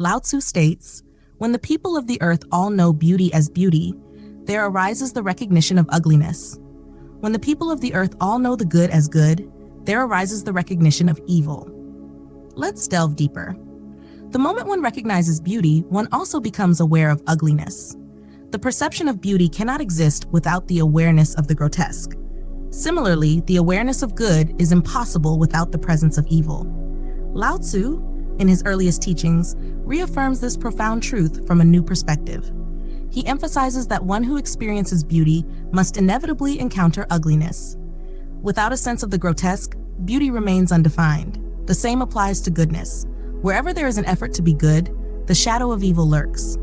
Lao Tzu states, "When the people of the earth all know beauty as beauty, there arises the recognition of ugliness. When the people of the earth all know the good as good, there arises the recognition of evil." Let's delve deeper. The moment one recognizes beauty, one also becomes aware of ugliness. The perception of beauty cannot exist without the awareness of the grotesque. Similarly, the awareness of good is impossible without the presence of evil. Lao Tzu, in his earliest teachings, reaffirms this profound truth from a new perspective. He emphasizes that one who experiences beauty must inevitably encounter ugliness. Without a sense of the grotesque, beauty remains undefined. The same applies to goodness. Wherever there is an effort to be good, the shadow of evil lurks.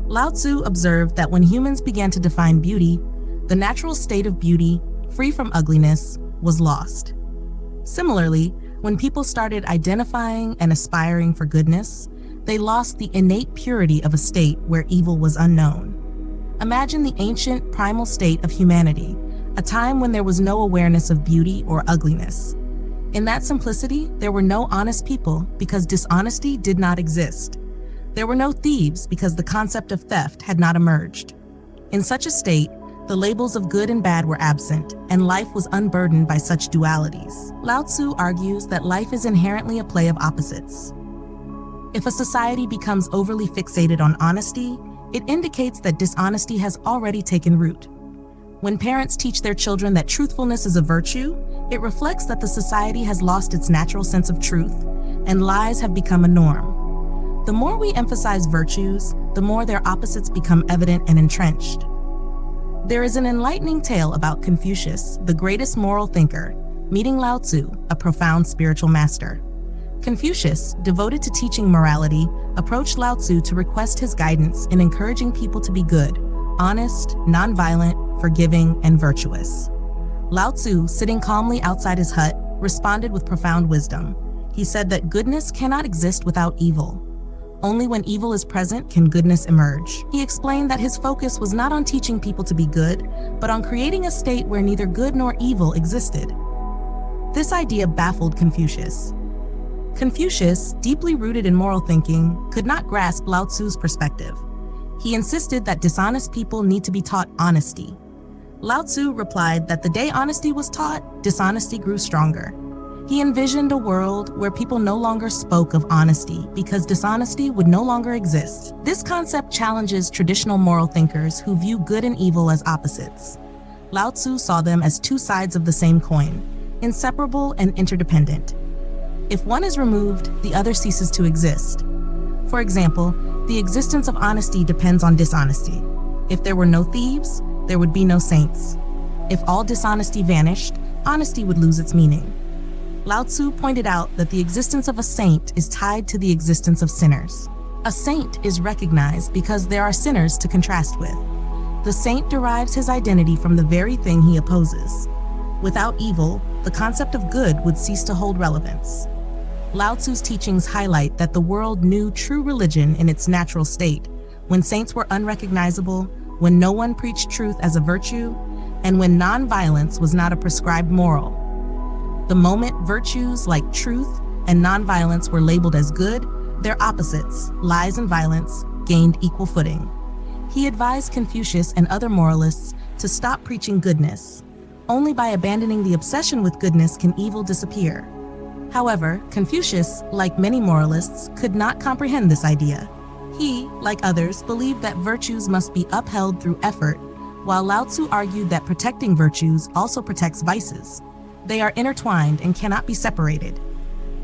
Lao Tzu observed that when humans began to define beauty, the natural state of beauty, free from ugliness, was lost. Similarly, when people started identifying and aspiring for goodness, they lost the innate purity of a state where evil was unknown. Imagine the ancient, primal state of humanity, a time when there was no awareness of beauty or ugliness. In that simplicity, there were no honest people because dishonesty did not exist. There were no thieves because the concept of theft had not emerged. In such a state, the labels of good and bad were absent, and life was unburdened by such dualities. Lao Tzu argues that life is inherently a play of opposites. If a society becomes overly fixated on honesty, it indicates that dishonesty has already taken root. When parents teach their children that truthfulness is a virtue, it reflects that the society has lost its natural sense of truth, and lies have become a norm. The more we emphasize virtues, the more their opposites become evident and entrenched. There is an enlightening tale about Confucius, the greatest moral thinker, meeting Lao Tzu, a profound spiritual master. Confucius, devoted to teaching morality, approached Lao Tzu to request his guidance in encouraging people to be good, honest, nonviolent, forgiving, and virtuous. Lao Tzu, sitting calmly outside his hut, responded with profound wisdom. He said that goodness cannot exist without evil. Only when evil is present can goodness emerge. He explained that his focus was not on teaching people to be good, but on creating a state where neither good nor evil existed. This idea baffled Confucius. Confucius, deeply rooted in moral thinking, could not grasp Lao Tzu's perspective. He insisted that dishonest people need to be taught honesty. Lao Tzu replied that the day honesty was taught, dishonesty grew stronger. He envisioned a world where people no longer spoke of honesty because dishonesty would no longer exist. This concept challenges traditional moral thinkers who view good and evil as opposites. Lao Tzu saw them as two sides of the same coin, inseparable and interdependent. If one is removed, the other ceases to exist. For example, the existence of honesty depends on dishonesty. If there were no thieves, there would be no saints. If all dishonesty vanished, honesty would lose its meaning. Lao Tzu pointed out that the existence of a saint is tied to the existence of sinners. A saint is recognized because there are sinners to contrast with. The saint derives his identity from the very thing he opposes. Without evil, the concept of good would cease to hold relevance. Lao Tzu's teachings highlight that the world knew true religion in its natural state, when saints were unrecognizable, when no one preached truth as a virtue, and when nonviolence was not a prescribed moral. The moment virtues like truth and nonviolence were labeled as good, their opposites, lies and violence, gained equal footing. He advised Confucius and other moralists to stop preaching goodness. Only by abandoning the obsession with goodness can evil disappear. However, Confucius, like many moralists, could not comprehend this idea. He, like others, believed that virtues must be upheld through effort, while Lao Tzu argued that protecting virtues also protects vices. They are intertwined and cannot be separated.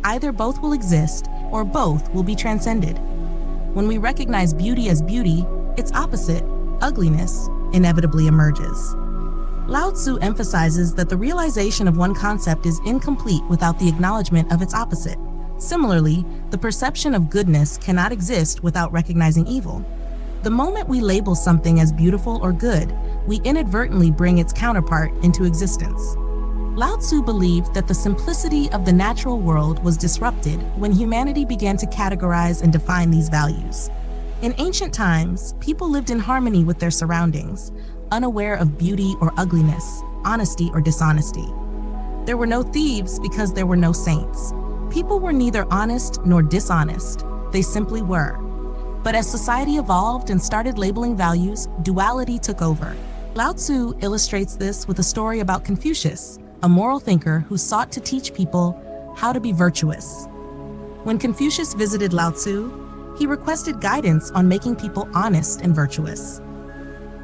Either both will exist, or both will be transcended. When we recognize beauty as beauty, its opposite, ugliness, inevitably emerges. Lao Tzu emphasizes that the realization of one concept is incomplete without the acknowledgement of its opposite. Similarly, the perception of goodness cannot exist without recognizing evil. The moment we label something as beautiful or good, we inadvertently bring its counterpart into existence. Lao Tzu believed that the simplicity of the natural world was disrupted when humanity began to categorize and define these values. In ancient times, people lived in harmony with their surroundings, unaware of beauty or ugliness, honesty or dishonesty. There were no thieves because there were no saints. People were neither honest nor dishonest. they simply were. But as society evolved and started labeling values, duality took over. Lao Tzu illustrates this with a story about Confucius, a moral thinker who sought to teach people how to be virtuous. When Confucius visited Lao Tzu, he requested guidance on making people honest and virtuous.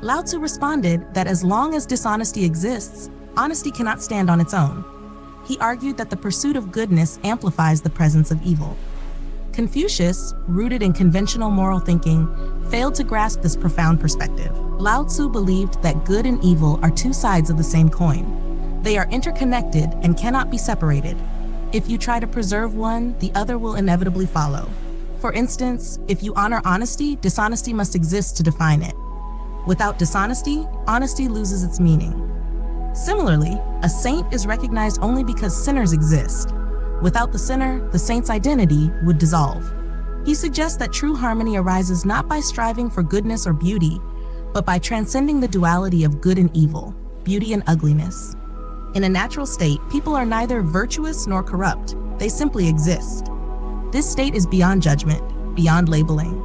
Lao Tzu responded that as long as dishonesty exists, honesty cannot stand on its own. He argued that the pursuit of goodness amplifies the presence of evil. Confucius, rooted in conventional moral thinking, failed to grasp this profound perspective. Lao Tzu believed that good and evil are two sides of the same coin. They are interconnected and cannot be separated. If you try to preserve one, the other will inevitably follow. For instance, if you honor honesty, dishonesty must exist to define it. Without dishonesty, honesty loses its meaning. Similarly, a saint is recognized only because sinners exist. Without the sinner, the saint's identity would dissolve. He suggests that true harmony arises not by striving for goodness or beauty, but by transcending the duality of good and evil, beauty and ugliness. In a natural state, people are neither virtuous nor corrupt. They simply exist. This state is beyond judgment, beyond labeling.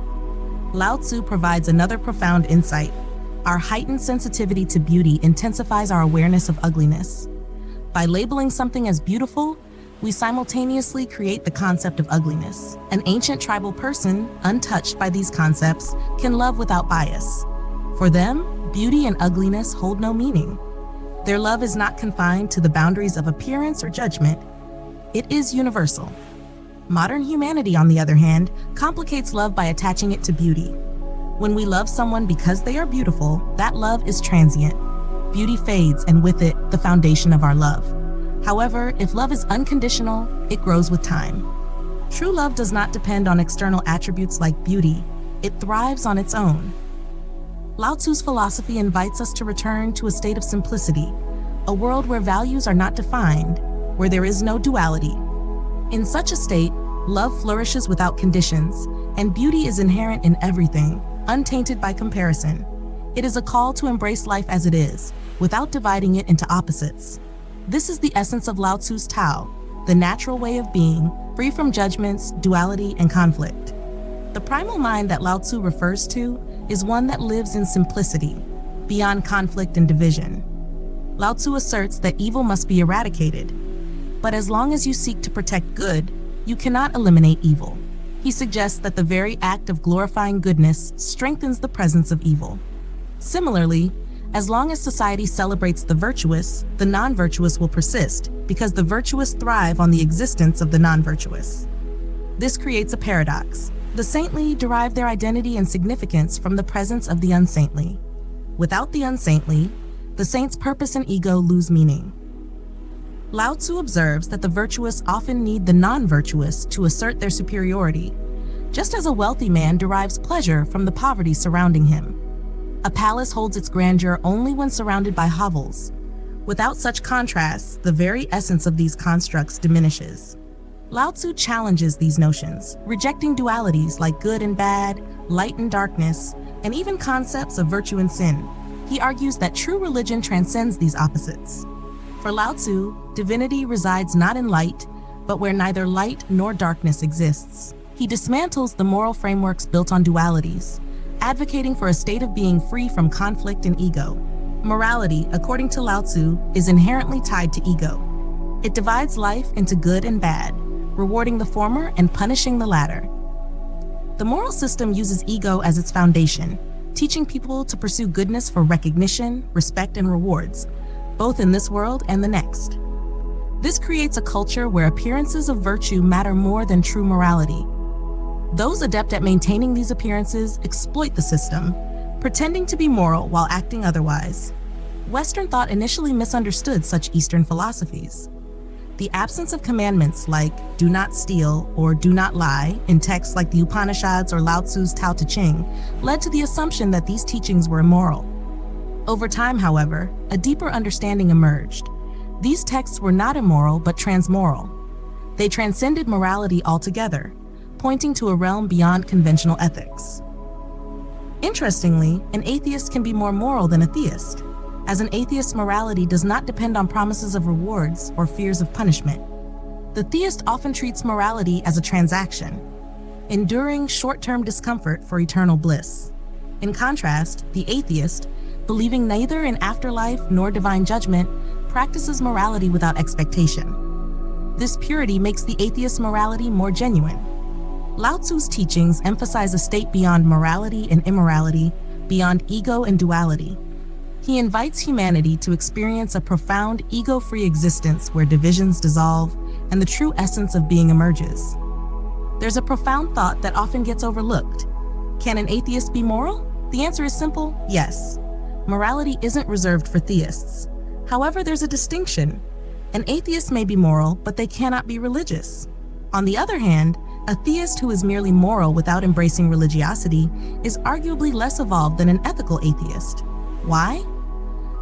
Lao Tzu provides another profound insight. Our heightened sensitivity to beauty intensifies our awareness of ugliness. By labeling something as beautiful, we simultaneously create the concept of ugliness. An ancient tribal person, untouched by these concepts, can love without bias. For them, beauty and ugliness hold no meaning. Their love is not confined to the boundaries of appearance or judgment. It is universal. Modern humanity, on the other hand, complicates love by attaching it to beauty. When we love someone because they are beautiful, that love is transient. Beauty fades, and with it, the foundation of our love. However, if love is unconditional, it grows with time. True love does not depend on external attributes like beauty. It thrives on its own. Lao Tzu's philosophy invites us to return to a state of simplicity, a world where values are not defined, where there is no duality. In such a state, love flourishes without conditions, and beauty is inherent in everything, untainted by comparison. It is a call to embrace life as it is, without dividing it into opposites. This is the essence of Lao Tzu's Tao, the natural way of being, free from judgments, duality, and conflict. The primal mind that Lao Tzu refers to is one that lives in simplicity, beyond conflict and division. Lao Tzu asserts that evil must be eradicated, but as long as you seek to protect good, you cannot eliminate evil. He suggests that the very act of glorifying goodness strengthens the presence of evil. Similarly, as long as society celebrates the virtuous, the non-virtuous will persist because the virtuous thrive on the existence of the non-virtuous. This creates a paradox. The saintly derive their identity and significance from the presence of the unsaintly. Without the unsaintly, the saint's purpose and ego lose meaning. Lao Tzu observes that the virtuous often need the non-virtuous to assert their superiority, just as a wealthy man derives pleasure from the poverty surrounding him. A palace holds its grandeur only when surrounded by hovels. Without such contrasts, the very essence of these constructs diminishes. Lao Tzu challenges these notions, rejecting dualities like good and bad, light and darkness, and even concepts of virtue and sin. He argues that true religion transcends these opposites. For Lao Tzu, divinity resides not in light, but where neither light nor darkness exists. He dismantles the moral frameworks built on dualities, advocating for a state of being free from conflict and ego. Morality, according to Lao Tzu, is inherently tied to ego. It divides life into good and bad, rewarding the former and punishing the latter. The moral system uses ego as its foundation, teaching people to pursue goodness for recognition, respect, and rewards, both in this world and the next. This creates a culture where appearances of virtue matter more than true morality. Those adept at maintaining these appearances exploit the system, pretending to be moral while acting otherwise. Western thought initially misunderstood such Eastern philosophies. The absence of commandments like do not steal or do not lie in texts like the Upanishads or Lao Tzu's Tao Te Ching led to the assumption that these teachings were immoral. Over time, however, a deeper understanding emerged. These texts were not immoral but transmoral. They transcended morality altogether, pointing to a realm beyond conventional ethics. Interestingly, an atheist can be more moral than a theist, as an atheist's morality does not depend on promises of rewards or fears of punishment. The theist often treats morality as a transaction. enduring short-term discomfort for eternal bliss. In contrast, the atheist, believing neither in afterlife nor divine judgment, practices morality without expectation. This purity makes the atheist's morality more genuine. Lao Tzu's teachings emphasize a state beyond morality and immorality, beyond ego and duality. He invites humanity to experience a profound ego-free existence where divisions dissolve and the true essence of being emerges. There's a profound thought that often gets overlooked. Can an atheist be moral? The answer is simple, yes. Morality isn't reserved for theists. However, there's a distinction. An atheist may be moral, but they cannot be religious. On the other hand, a theist who is merely moral without embracing religiosity is arguably less evolved than an ethical atheist. Why?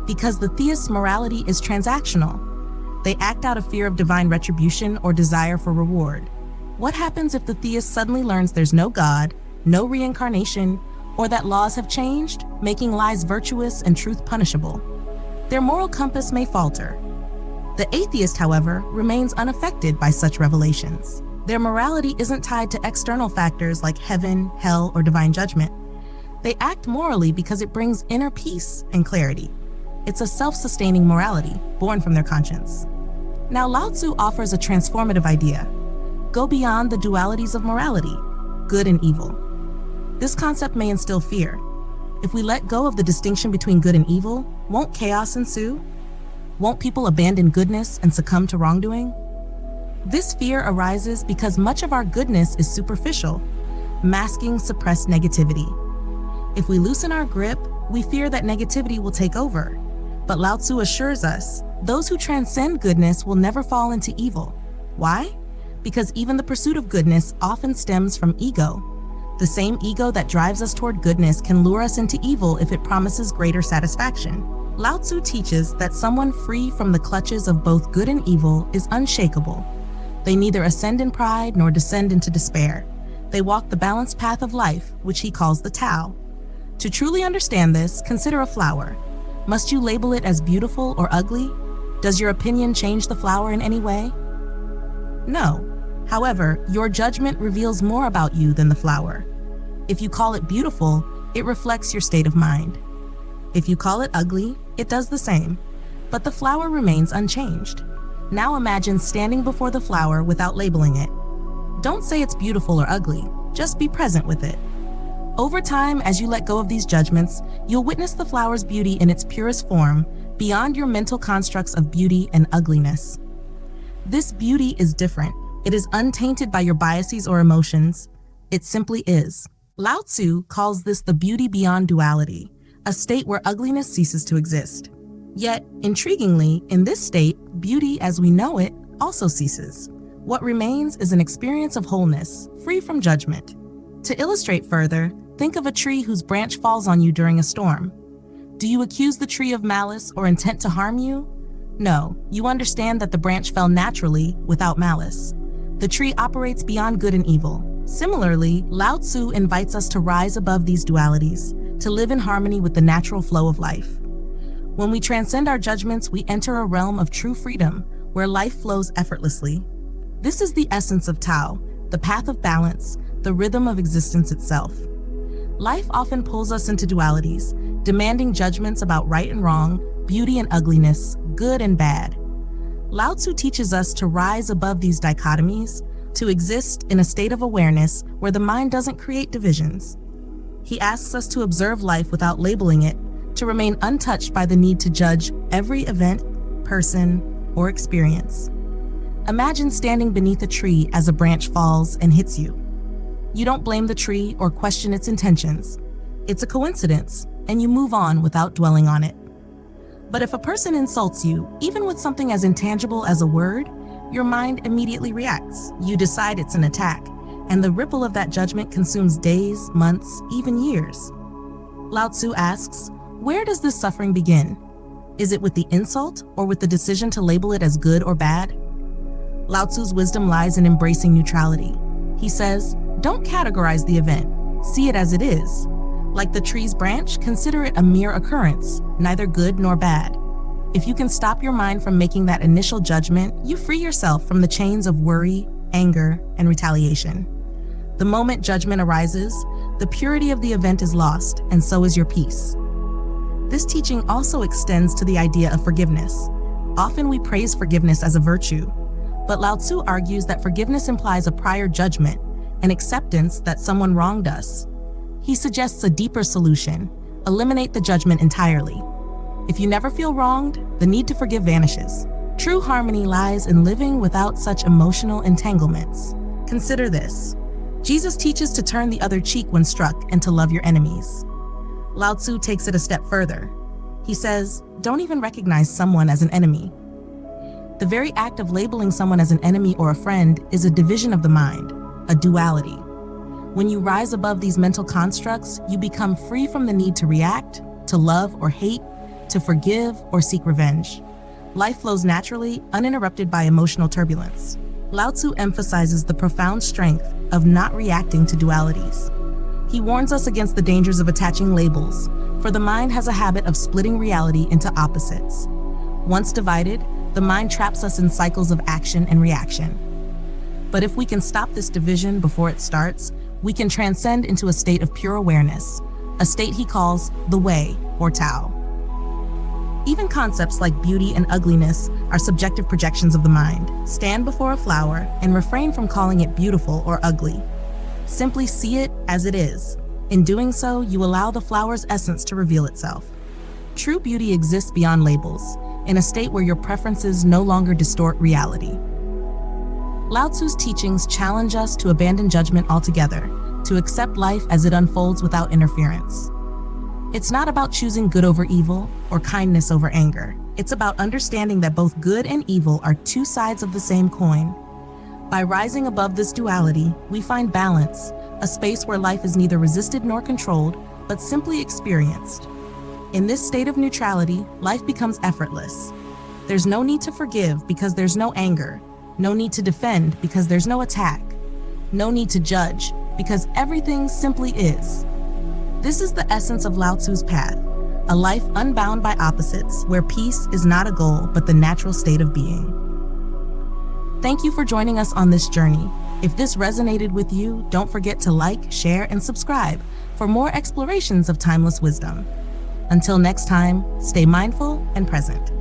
Because the theist's morality is transactional. They act out of fear of divine retribution or desire for reward. What happens if the theist suddenly learns there's no God, no reincarnation, or that laws have changed, making lies virtuous and truth punishable? Their moral compass may falter. The atheist, however, remains unaffected by such revelations. Their morality isn't tied to external factors like heaven, hell, or divine judgment. They act morally because it brings inner peace and clarity. It's a self-sustaining morality born from their conscience. Now, Lao Tzu offers a transformative idea. Go beyond the dualities of morality, good and evil. This concept may instill fear. If we let go of the distinction between good and evil, won't chaos ensue? Won't people abandon goodness and succumb to wrongdoing? This fear arises because much of our goodness is superficial, masking suppressed negativity. If we loosen our grip, we fear that negativity will take over. But Lao Tzu assures us, those who transcend goodness will never fall into evil. Why? Because even the pursuit of goodness often stems from ego. The same ego that drives us toward goodness can lure us into evil if it promises greater satisfaction. Lao Tzu teaches that someone free from the clutches of both good and evil is unshakable. They neither ascend in pride nor descend into despair. They walk the balanced path of life, which he calls the Tao. To truly understand this, consider a flower. Must you label it as beautiful or ugly? Does your opinion change the flower in any way? No. However, your judgment reveals more about you than the flower. If you call it beautiful, it reflects your state of mind. If you call it ugly, it does the same, but the flower remains unchanged. Now imagine standing before the flower without labeling it. Don't say it's beautiful or ugly, just be present with it. Over time, as you let go of these judgments, you'll witness the flower's beauty in its purest form, beyond your mental constructs of beauty and ugliness. This beauty is different. It is untainted by your biases or emotions. It simply is. Lao Tzu calls this the beauty beyond duality, a state where ugliness ceases to exist. Yet, intriguingly, in this state, beauty as we know it also ceases. What remains is an experience of wholeness, free from judgment. To illustrate further, think of a tree whose branch falls on you during a storm. Do you accuse the tree of malice or intent to harm you? No, you understand that the branch fell naturally, without malice. The tree operates beyond good and evil. Similarly, Lao Tzu invites us to rise above these dualities, to live in harmony with the natural flow of life. When we transcend our judgments, we enter a realm of true freedom, where life flows effortlessly. This is the essence of Tao, the path of balance, the rhythm of existence itself. Life often pulls us into dualities, demanding judgments about right and wrong, beauty and ugliness, good and bad. Lao Tzu teaches us to rise above these dichotomies, to exist in a state of awareness where the mind doesn't create divisions. He asks us to observe life without labeling it, to remain untouched by the need to judge every event, person, or experience. Imagine standing beneath a tree as a branch falls and hits you. You don't blame the tree or question its intentions. It's a coincidence, and you move on without dwelling on it. But if a person insults you, even with something as intangible as a word, your mind immediately reacts. You decide it's an attack, and the ripple of that judgment consumes days, months, even years. Lao Tzu asks, where does this suffering begin? Is it with the insult or with the decision to label it as good or bad? Lao Tzu's wisdom lies in embracing neutrality. He says, don't categorize the event, see it as it is. Like the tree's branch, consider it a mere occurrence, neither good nor bad. If you can stop your mind from making that initial judgment, you free yourself from the chains of worry, anger, and retaliation. The moment judgment arises, the purity of the event is lost, and so is your peace. This teaching also extends to the idea of forgiveness. Often we praise forgiveness as a virtue, but Lao Tzu argues that forgiveness implies a prior judgment, an acceptance that someone wronged us. He suggests a deeper solution: eliminate the judgment entirely. If you never feel wronged, the need to forgive vanishes. True harmony lies in living without such emotional entanglements. Consider this. Jesus teaches to turn the other cheek when struck and to love your enemies. Lao Tzu takes it a step further. He says, don't even recognize someone as an enemy. The very act of labeling someone as an enemy or a friend is a division of the mind, a duality. When you rise above these mental constructs, you become free from the need to react, to love or hate, to forgive or seek revenge. Life flows naturally, uninterrupted by emotional turbulence. Lao Tzu emphasizes the profound strength of not reacting to dualities. He warns us against the dangers of attaching labels, for the mind has a habit of splitting reality into opposites. Once divided, the mind traps us in cycles of action and reaction. But if we can stop this division before it starts, we can transcend into a state of pure awareness, a state he calls the way, or Tao. Even concepts like beauty and ugliness are subjective projections of the mind. Stand before a flower and refrain from calling it beautiful or ugly. Simply see it as it is. In doing so, you allow the flower's essence to reveal itself. True beauty exists beyond labels, in a state where your preferences no longer distort reality. Lao Tzu's teachings challenge us to abandon judgment altogether, to accept life as it unfolds without interference. It's not about choosing good over evil or kindness over anger. It's about understanding that both good and evil are two sides of the same coin. By rising above this duality, we find balance, a space where life is neither resisted nor controlled, but simply experienced. In this state of neutrality, life becomes effortless. There's no need to forgive because there's no anger, no need to defend because there's no attack, no need to judge because everything simply is. This is the essence of Lao Tzu's path, a life unbound by opposites, where peace is not a goal but the natural state of being. Thank you for joining us on this journey. If this resonated with you, don't forget to like, share, and subscribe for more explorations of timeless wisdom. Until next time, stay mindful and present.